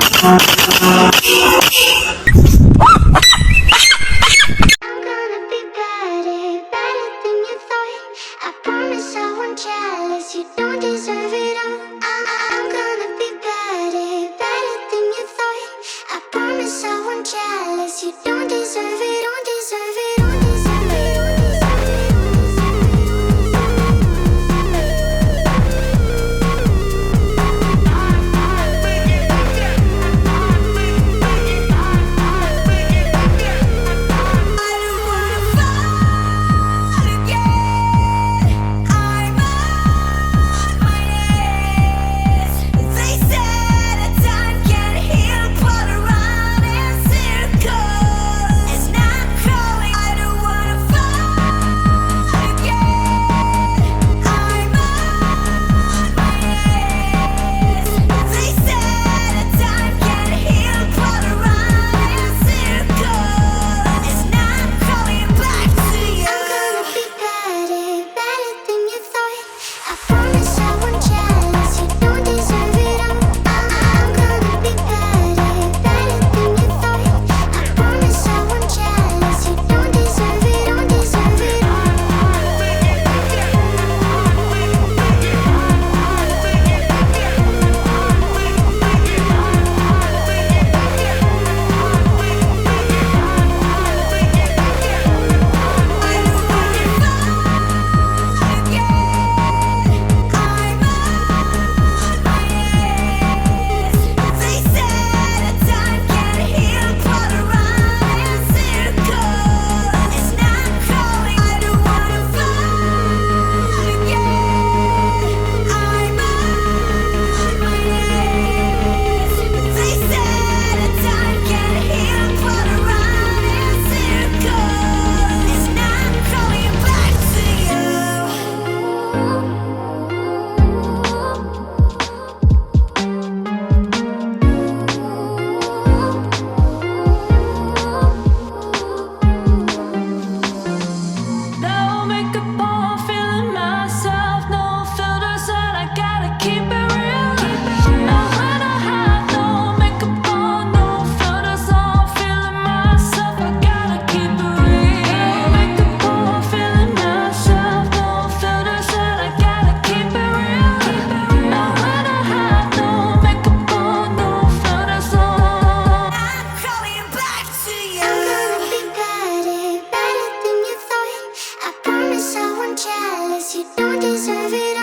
be better, better than you thought. I promise I won't jealous, you don't deserve it all. I'm gonna be better, better than you thought. I promise I won't jealous, you don't deserve it, don't deserve it, don't deserve it, don't jealous, you don't deserve it.